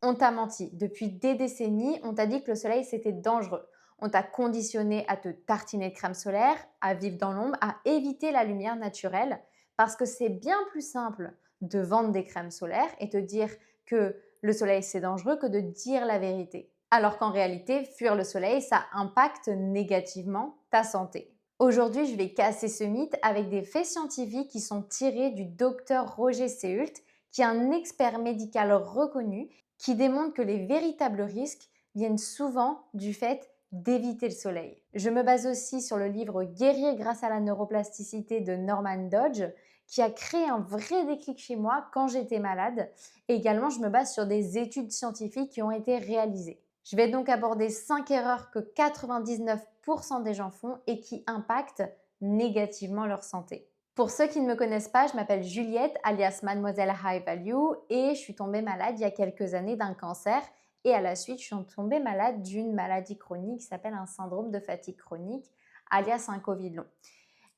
On t'a menti. Depuis des décennies, on t'a dit que le soleil, c'était dangereux. On t'a conditionné à te tartiner de crème solaire, à vivre dans l'ombre, à éviter la lumière naturelle, parce que c'est bien plus simple de vendre des crèmes solaires et te dire que le soleil, c'est dangereux que de dire la vérité. Alors qu'en réalité, fuir le soleil, ça impacte négativement ta santé. Aujourd'hui, je vais casser ce mythe avec des faits scientifiques qui sont tirés du docteur Roger Seult, qui est un expert médical reconnu qui démontre que les véritables risques viennent souvent du fait d'éviter le soleil. Je me base aussi sur le livre Guérir grâce à la neuroplasticité de Norman Dodge, qui a créé un vrai déclic chez moi quand j'étais malade. Et également, je me base sur des études scientifiques qui ont été réalisées. Je vais donc aborder 5 erreurs que 99% des gens font et qui impactent négativement leur santé. Pour ceux qui ne me connaissent pas, je m'appelle Juliette, alias Mademoiselle High Value, et je suis tombée malade il y a quelques années d'un cancer. Et à la suite, je suis tombée malade d'une maladie chronique qui s'appelle un syndrome de fatigue chronique, alias un Covid long.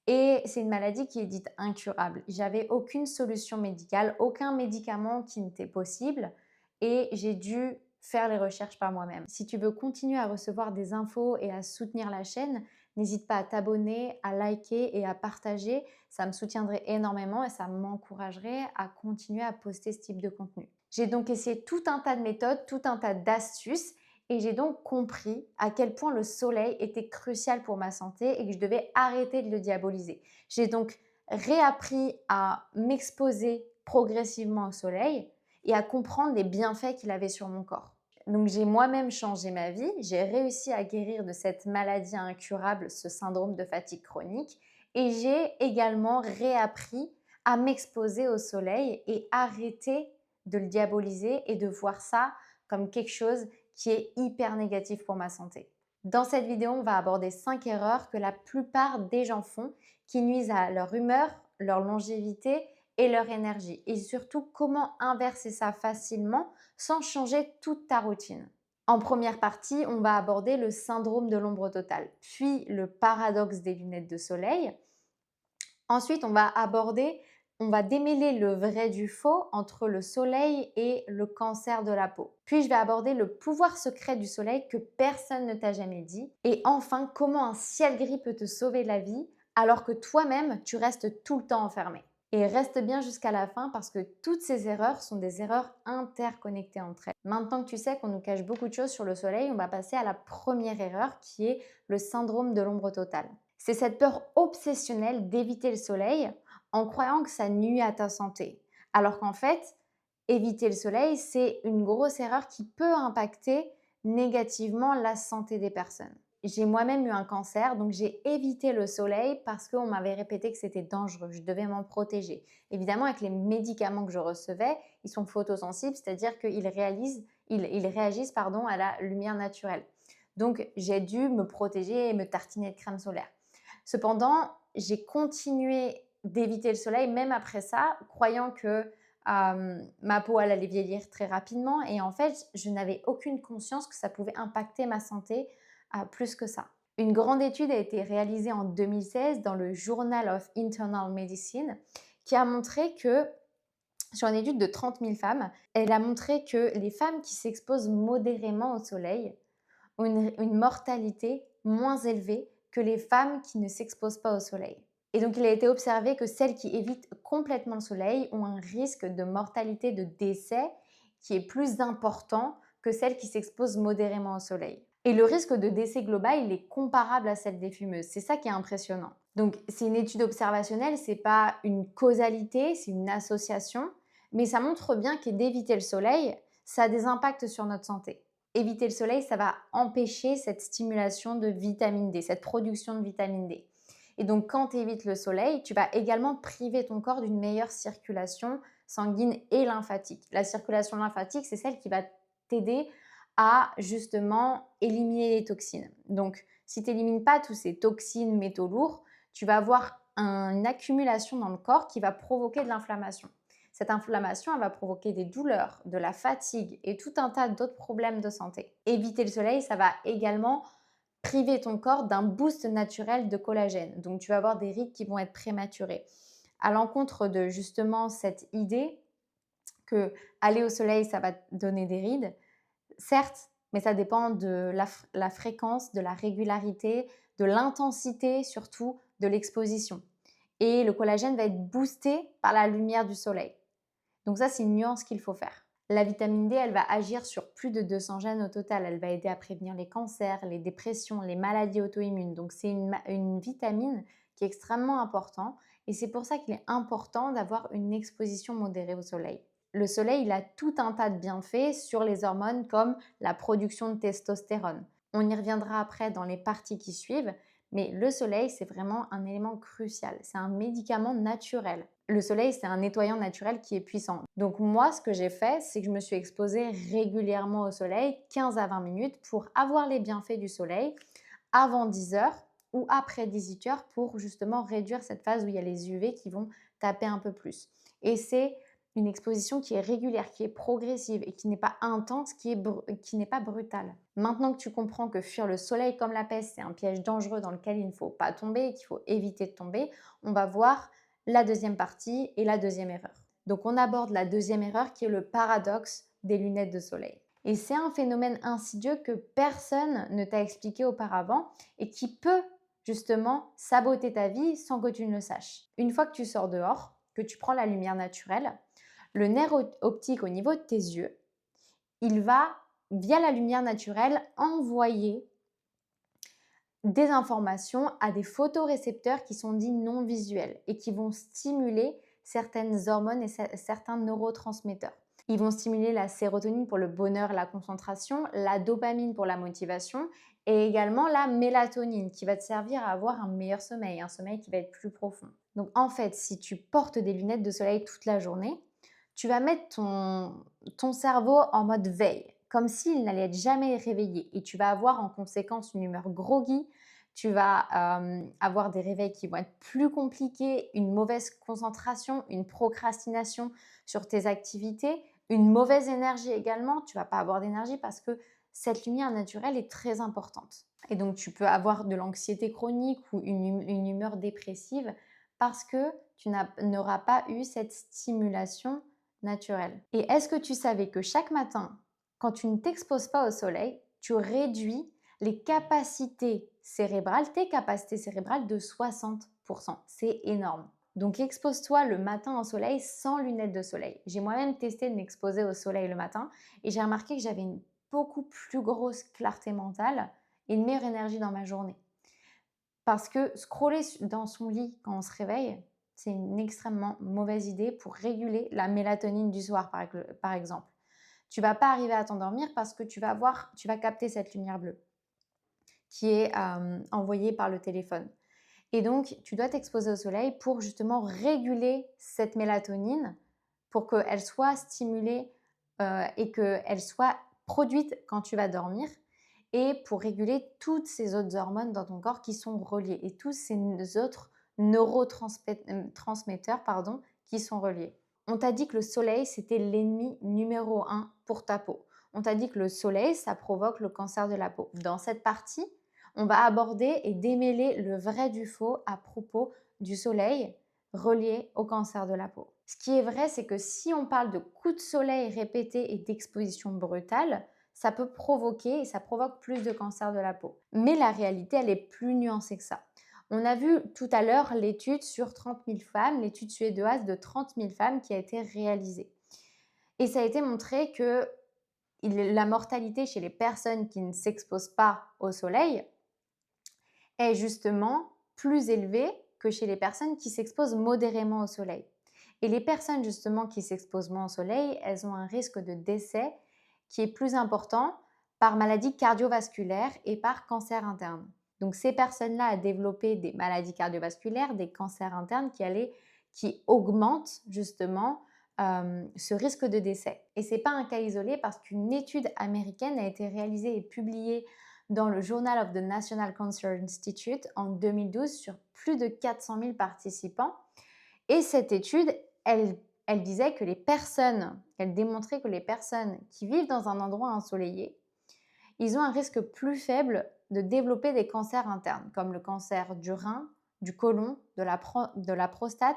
Et c'est une maladie qui est dite incurable. J'avais aucune solution médicale, aucun médicament qui n'était possible, et j'ai dû faire les recherches par moi-même. Si tu veux continuer à recevoir des infos et à soutenir la chaîne, n'hésite pas à t'abonner, à liker et à partager. Ça me soutiendrait énormément et ça m'encouragerait à continuer à poster ce type de contenu. J'ai donc essayé tout un tas de méthodes, tout un tas d'astuces, et j'ai donc compris à quel point le soleil était crucial pour ma santé et que je devais arrêter de le diaboliser. J'ai donc réappris à m'exposer progressivement au soleil et à comprendre les bienfaits qu'il avait sur mon corps. Donc j'ai moi-même changé ma vie, j'ai réussi à guérir de cette maladie incurable, ce syndrome de fatigue chronique, et j'ai également réappris à m'exposer au soleil et arrêter de le diaboliser et de voir ça comme quelque chose qui est hyper négatif pour ma santé. Dans cette vidéo, on va aborder 5 erreurs que la plupart des gens font qui nuisent à leur humeur, leur longévité et leur énergie. Et surtout, comment inverser ça facilement sans changer toute ta routine. En première partie, on va aborder le syndrome de l'ombre totale, puis le paradoxe des lunettes de soleil. Ensuite, on va démêler le vrai du faux entre le soleil et le cancer de la peau. Puis, je vais aborder le pouvoir secret du soleil que personne ne t'a jamais dit. Et enfin, comment un ciel gris peut te sauver la vie alors que toi-même, tu restes tout le temps enfermé. Et reste bien jusqu'à la fin parce que toutes ces erreurs sont des erreurs interconnectées entre elles. Maintenant que tu sais qu'on nous cache beaucoup de choses sur le soleil, on va passer à la première erreur qui est le syndrome de l'ombre totale. C'est cette peur obsessionnelle d'éviter le soleil en croyant que ça nuit à ta santé. Alors qu'en fait, éviter le soleil, c'est une grosse erreur qui peut impacter négativement la santé des personnes. J'ai moi-même eu un cancer, donc j'ai évité le soleil parce qu'on m'avait répété que c'était dangereux, je devais m'en protéger. Évidemment, avec les médicaments que je recevais, ils sont photosensibles, c'est-à-dire qu'ils réagissent à la lumière naturelle. Donc, j'ai dû me protéger et me tartiner de crème solaire. Cependant, j'ai continué d'éviter le soleil même après ça, croyant que ma peau allait vieillir très rapidement, et en fait, je n'avais aucune conscience que ça pouvait impacter ma santé plus que ça. Une grande étude a été réalisée en 2016 dans le Journal of Internal Medicine qui a montré que, sur une étude de 30 000 femmes, elle a montré que les femmes qui s'exposent modérément au soleil ont une mortalité moins élevée que les femmes qui ne s'exposent pas au soleil. Et donc, il a été observé que celles qui évitent complètement le soleil ont un risque de mortalité de décès qui est plus important que celles qui s'exposent modérément au soleil. Et le risque de décès global, il est comparable à celle des fumeuses. C'est ça qui est impressionnant. Donc, c'est une étude observationnelle, c'est pas une causalité, c'est une association, mais ça montre bien que d'éviter le soleil, ça a des impacts sur notre santé. Éviter le soleil, ça va empêcher cette stimulation de vitamine D, cette production de vitamine D. Et donc, quand tu évites le soleil, tu vas également priver ton corps d'une meilleure circulation sanguine et lymphatique. La circulation lymphatique, c'est celle qui va t'aider à justement éliminer les toxines. Donc, si tu n'élimines pas tous ces toxines, métaux lourds, tu vas avoir une accumulation dans le corps qui va provoquer de l'inflammation. Cette inflammation, elle va provoquer des douleurs, de la fatigue et tout un tas d'autres problèmes de santé. Éviter le soleil, ça va également priver ton corps d'un boost naturel de collagène. Donc, tu vas avoir des rides qui vont être prématurées. À l'encontre de justement cette idée que aller au soleil, ça va te donner des rides. Certes, mais ça dépend de la fréquence, de la régularité, de l'intensité surtout de l'exposition. Et le collagène va être boosté par la lumière du soleil. Donc ça, c'est une nuance qu'il faut faire. La vitamine D, elle va agir sur plus de 200 gènes au total. Elle va aider à prévenir les cancers, les dépressions, les maladies auto-immunes. Donc c'est une vitamine qui est extrêmement importante et c'est pour ça qu'il est important d'avoir une exposition modérée au soleil. Le soleil, il a tout un tas de bienfaits sur les hormones comme la production de testostérone. On y reviendra après dans les parties qui suivent, mais le soleil, c'est vraiment un élément crucial. C'est un médicament naturel. Le soleil, c'est un nettoyant naturel qui est puissant. Donc moi, ce que j'ai fait, c'est que je me suis exposée régulièrement au soleil, 15 à 20 minutes, pour avoir les bienfaits du soleil avant 10 heures ou après 18 heures pour justement réduire cette phase où il y a les UV qui vont taper un peu plus. Et c'est une exposition qui est régulière, qui est progressive et qui n'est pas intense, qui n'est pas brutale. Maintenant que tu comprends que fuir le soleil comme la peste, c'est un piège dangereux dans lequel il ne faut pas tomber et qu'il faut éviter de tomber, on va voir la deuxième partie et la deuxième erreur. Donc on aborde la deuxième erreur qui est le paradoxe des lunettes de soleil. Et c'est un phénomène insidieux que personne ne t'a expliqué auparavant et qui peut justement saboter ta vie sans que tu ne le saches. Une fois que tu sors dehors, que tu prends la lumière naturelle, le nerf optique au niveau de tes yeux, il va, via la lumière naturelle, envoyer des informations à des photorécepteurs qui sont dits non visuels et qui vont stimuler certaines hormones et certains neurotransmetteurs. Ils vont stimuler la sérotonine pour le bonheur et la concentration, la dopamine pour la motivation et également la mélatonine qui va te servir à avoir un meilleur sommeil, un sommeil qui va être plus profond. Donc en fait, si tu portes des lunettes de soleil toute la journée, tu vas mettre ton cerveau en mode veille, comme s'il n'allait être jamais réveillé. Et tu vas avoir en conséquence une humeur groggy, tu vas avoir des réveils qui vont être plus compliqués, une mauvaise concentration, une procrastination sur tes activités, une mauvaise énergie également. Tu ne vas pas avoir d'énergie parce que cette lumière naturelle est très importante. Et donc, tu peux avoir de l'anxiété chronique ou une humeur dépressive parce que tu n'auras pas eu cette stimulation naturelle. Et est-ce que tu savais que chaque matin, quand tu ne t'exposes pas au soleil, tu réduis les capacités cérébrales, tes capacités cérébrales de 60%. C'est énorme. Donc expose-toi le matin au soleil sans lunettes de soleil. J'ai moi-même testé de m'exposer au soleil le matin et j'ai remarqué que j'avais une beaucoup plus grosse clarté mentale et une meilleure énergie dans ma journée. Parce que scroller dans son lit quand on se réveille, c'est une extrêmement mauvaise idée pour réguler la mélatonine du soir, par exemple. Tu ne vas pas arriver à t'endormir parce que tu vas capter cette lumière bleue qui est envoyée par le téléphone. Et donc, tu dois t'exposer au soleil pour justement réguler cette mélatonine pour qu'elle soit stimulée et qu'elle soit produite quand tu vas dormir et pour réguler toutes ces autres hormones dans ton corps qui sont reliées et tous ces autres neurotransmetteurs qui sont reliés. On t'a dit que le soleil, c'était l'ennemi numéro 1 pour ta peau. On t'a dit que le soleil, ça provoque le cancer de la peau. Dans cette partie, on va aborder et démêler le vrai du faux à propos du soleil relié au cancer de la peau. Ce qui est vrai, c'est que si on parle de coups de soleil répétés et d'exposition brutale, ça peut provoquer et ça provoque plus de cancer de la peau. Mais la réalité, elle est plus nuancée que ça. On a vu tout à l'heure l'étude sur 30 000 femmes, l'étude suédoise de 30 000 femmes qui a été réalisée. Et ça a été montré que la mortalité chez les personnes qui ne s'exposent pas au soleil est justement plus élevée que chez les personnes qui s'exposent modérément au soleil. Et les personnes justement qui s'exposent moins au soleil, elles ont un risque de décès qui est plus important par maladie cardiovasculaire et par cancer interne. Donc ces personnes-là ont développé des maladies cardiovasculaires, des cancers internes qui augmentent justement ce risque de décès. Et ce n'est pas un cas isolé parce qu'une étude américaine a été réalisée et publiée dans le Journal of the National Cancer Institute en 2012 sur plus de 400 000 participants. Et cette étude, elle disait que elle démontrait que les personnes qui vivent dans un endroit ensoleillé, ils ont un risque plus faible de développer des cancers internes, comme le cancer du rein, du côlon, de la prostate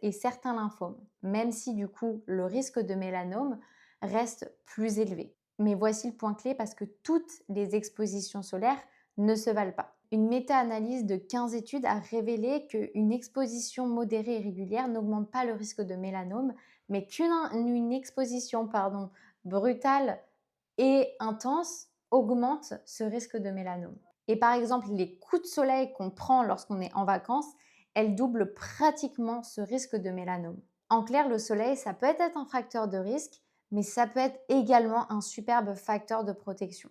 et certains lymphomes, même si du coup le risque de mélanome reste plus élevé. Mais voici le point clé parce que toutes les expositions solaires ne se valent pas. Une méta-analyse de 15 études a révélé qu'une exposition modérée et régulière n'augmente pas le risque de mélanome, mais qu'une exposition brutale et intense augmente ce risque de mélanome. Et par exemple, les coups de soleil qu'on prend lorsqu'on est en vacances, elles doublent pratiquement ce risque de mélanome. En clair, le soleil, ça peut être un facteur de risque, mais ça peut être également un superbe facteur de protection.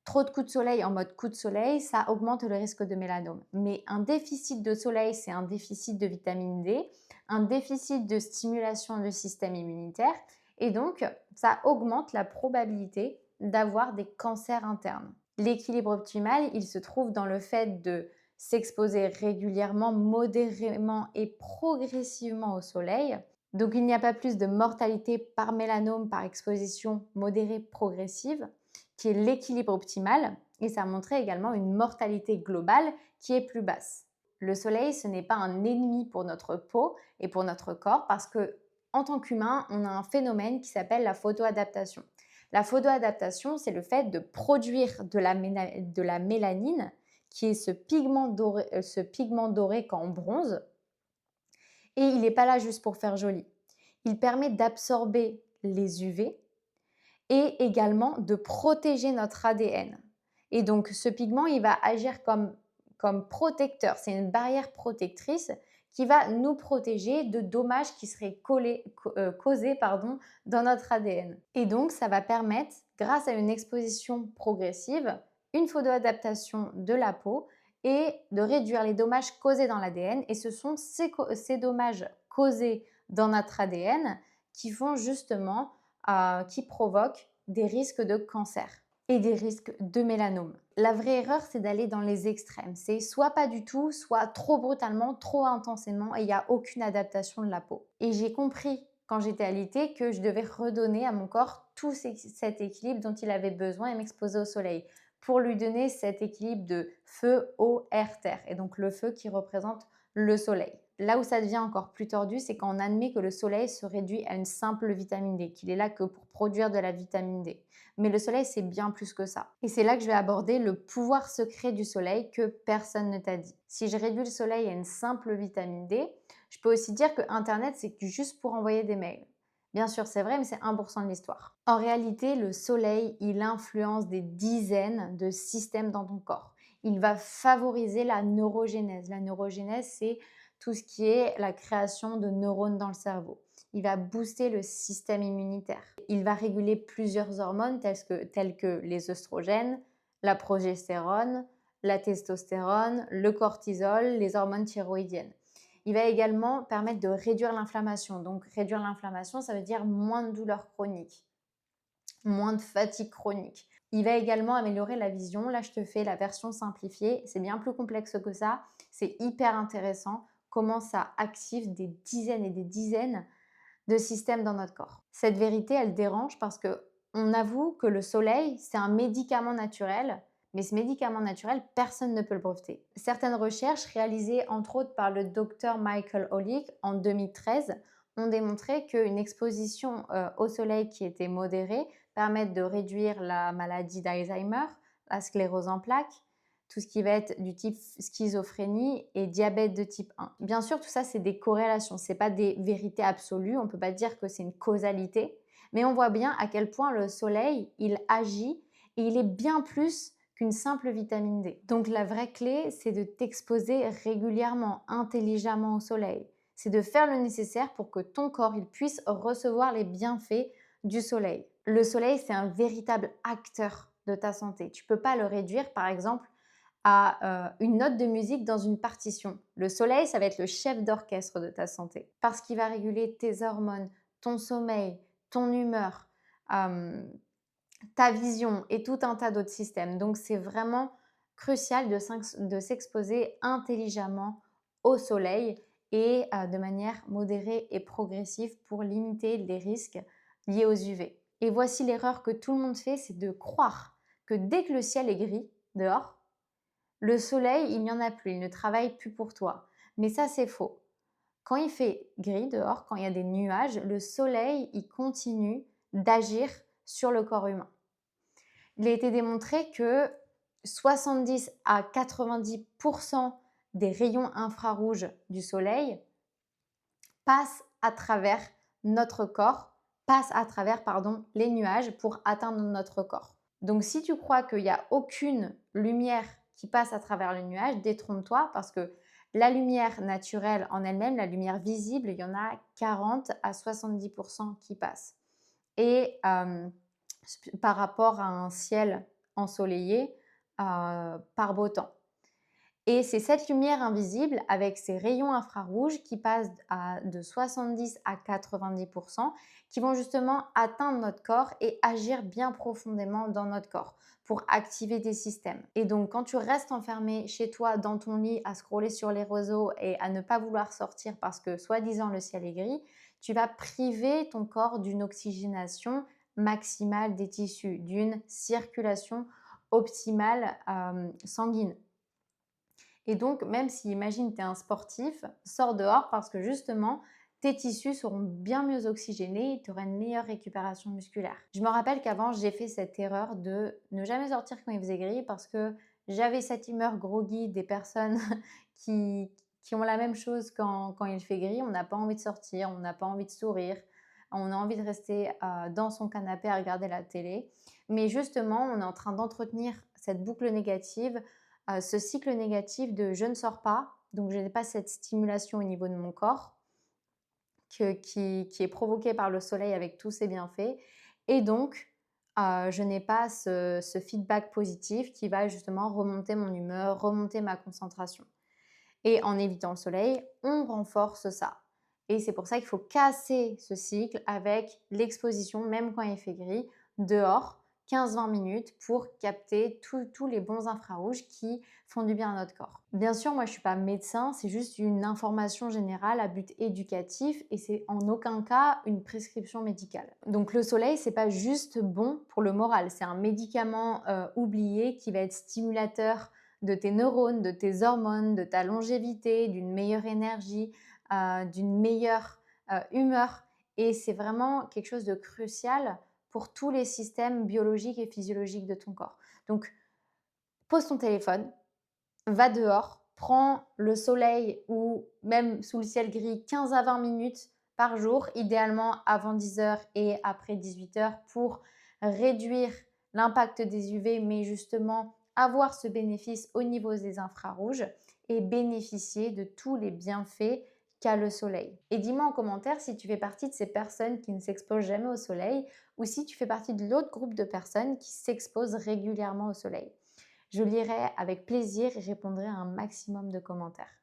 Trop de coups de soleil en mode coup de soleil, ça augmente le risque de mélanome. Mais un déficit de soleil, c'est un déficit de vitamine D, un déficit de stimulation du système immunitaire, et donc ça augmente la probabilité d'avoir des cancers internes. L'équilibre optimal, il se trouve dans le fait de s'exposer régulièrement, modérément et progressivement au soleil. Donc il n'y a pas plus de mortalité par mélanome par exposition modérée progressive, qui est l'équilibre optimal, et ça montrait également une mortalité globale qui est plus basse. Le soleil, ce n'est pas un ennemi pour notre peau et pour notre corps parce que en tant qu'humain, on a un phénomène qui s'appelle la photoadaptation. La photoadaptation, c'est le fait de produire de la mélanine, qui est ce pigment doré quand on bronze. Et il n'est pas là juste pour faire joli. Il permet d'absorber les UV et également de protéger notre ADN. Et donc, ce pigment, il va agir comme protecteur. C'est une barrière protectrice qui va nous protéger de dommages qui seraient causés dans notre ADN. Et donc, ça va permettre, grâce à une exposition progressive, une photoadaptation de la peau et de réduire les dommages causés dans l'ADN. Et ce sont ces dommages causés dans notre ADN qui font justement, qui provoquent des risques de cancer et des risques de mélanome. La vraie erreur, c'est d'aller dans les extrêmes. C'est soit pas du tout, soit trop brutalement, trop intensément et il n'y a aucune adaptation de la peau. Et j'ai compris quand j'étais alitée que je devais redonner à mon corps tout cet équilibre dont il avait besoin et m'exposer au soleil pour lui donner cet équilibre de feu, eau, air, terre. Et donc le feu qui représente le soleil. Là où ça devient encore plus tordu, c'est quand on admet que le soleil se réduit à une simple vitamine D, qu'il est là que pour produire de la vitamine D. Mais le soleil, c'est bien plus que ça. Et c'est là que je vais aborder le pouvoir secret du soleil que personne ne t'a dit. Si je réduis le soleil à une simple vitamine D, je peux aussi dire que Internet, c'est juste pour envoyer des mails. Bien sûr, c'est vrai, mais c'est 1% de l'histoire. En réalité, le soleil, il influence des dizaines de systèmes dans ton corps. Il va favoriser la neurogénèse. La neurogénèse, c'est tout ce qui est la création de neurones dans le cerveau. Il va booster le système immunitaire. Il va réguler plusieurs hormones telles que les œstrogènes, la progestérone, la testostérone, le cortisol, les hormones thyroïdiennes. Il va également permettre de réduire l'inflammation. Donc réduire l'inflammation, ça veut dire moins de douleurs chroniques, moins de fatigue chronique. Il va également améliorer la vision. Là, je te fais la version simplifiée. C'est bien plus complexe que ça. C'est hyper intéressant comment ça active des dizaines et des dizaines de systèmes dans notre corps. Cette vérité, elle dérange parce qu'on avoue que le soleil, c'est un médicament naturel, mais ce médicament naturel, personne ne peut le breveter. Certaines recherches réalisées entre autres par le docteur Michael Holick en 2013 ont démontré qu'une exposition au soleil qui était modérée permet de réduire la maladie d'Alzheimer, la sclérose en plaques, tout ce qui va être du type schizophrénie et diabète de type 1. Bien sûr, tout ça, c'est des corrélations, ce n'est pas des vérités absolues, on ne peut pas dire que c'est une causalité, mais on voit bien à quel point le soleil, il agit et il est bien plus qu'une simple vitamine D. Donc la vraie clé, c'est de t'exposer régulièrement, intelligemment au soleil. C'est de faire le nécessaire pour que ton corps il puisse recevoir les bienfaits du soleil. Le soleil, c'est un véritable acteur de ta santé. Tu ne peux pas le réduire, par exemple, à une note de musique dans une partition. Le soleil, ça va être le chef d'orchestre de ta santé parce qu'il va réguler tes hormones, ton sommeil, ton humeur, ta vision et tout un tas d'autres systèmes. Donc, c'est vraiment crucial de s'exposer intelligemment au soleil et de manière modérée et progressive pour limiter les risques liés aux UV. Et voici l'erreur que tout le monde fait, c'est de croire que dès que le ciel est gris dehors, Le soleil, il n'y en a plus, il ne travaille plus pour toi. Mais ça, c'est faux. Quand il fait gris dehors, quand il y a des nuages, le soleil, il continue d'agir sur le corps humain. Il a été démontré que 70 à 90% des rayons infrarouges du soleil passent à travers notre corps, passent à travers les nuages pour atteindre notre corps. Donc si tu crois qu'il n'y a aucune lumière qui passe à travers les nuages, détrompe-toi parce que la lumière naturelle en elle-même, la lumière visible, il y en a 40 à 70% qui passent. Et par rapport à un ciel ensoleillé par beau temps. Et c'est cette lumière invisible avec ces rayons infrarouges qui passent de 70 à 90% qui vont justement atteindre notre corps et agir bien profondément dans notre corps pour activer des systèmes. Et donc quand tu restes enfermé chez toi dans ton lit à scroller sur les réseaux et à ne pas vouloir sortir parce que soi-disant le ciel est gris, tu vas priver ton corps d'une oxygénation maximale des tissus, d'une circulation optimale sanguine. Et donc, même si, imagine, tu es un sportif, sors dehors parce que justement, tes tissus seront bien mieux oxygénés et tu auras une meilleure récupération musculaire. Je me rappelle qu'avant, j'ai fait cette erreur de ne jamais sortir quand il faisait gris parce que j'avais cette humeur groggy des personnes qui ont la même chose quand il fait gris. On n'a pas envie de sortir, on n'a pas envie de sourire, on a envie de rester dans son canapé à regarder la télé. Mais justement, on est en train d'entretenir cette boucle négative, ce cycle négatif de je ne sors pas, donc je n'ai pas cette stimulation au niveau de mon corps qui est provoquée par le soleil avec tous ses bienfaits. Et donc, je n'ai pas ce feedback positif qui va justement remonter mon humeur, remonter ma concentration. Et en évitant le soleil, on renforce ça. Et c'est pour ça qu'il faut casser ce cycle avec l'exposition, même quand il fait gris, dehors, 15-20 minutes pour capter tous les bons infrarouges qui font du bien à notre corps. Bien sûr, moi je ne suis pas médecin, c'est juste une information générale à but éducatif et c'est en aucun cas une prescription médicale. Donc le soleil, c'est pas juste bon pour le moral, c'est un médicament oublié qui va être stimulateur de tes neurones, de tes hormones, de ta longévité, d'une meilleure énergie, d'une meilleure humeur. Et c'est vraiment quelque chose de crucial pour tous les systèmes biologiques et physiologiques de ton corps. Donc, pose ton téléphone, va dehors, prends le soleil ou même sous le ciel gris 15 à 20 minutes par jour, idéalement avant 10 heures et après 18 heures pour réduire l'impact des UV, mais justement avoir ce bénéfice au niveau des infrarouges et bénéficier de tous les bienfaits qu'a le soleil. Et dis-moi en commentaire si tu fais partie de ces personnes qui ne s'exposent jamais au soleil ou si tu fais partie de l'autre groupe de personnes qui s'exposent régulièrement au soleil. Je lirai avec plaisir et répondrai à un maximum de commentaires.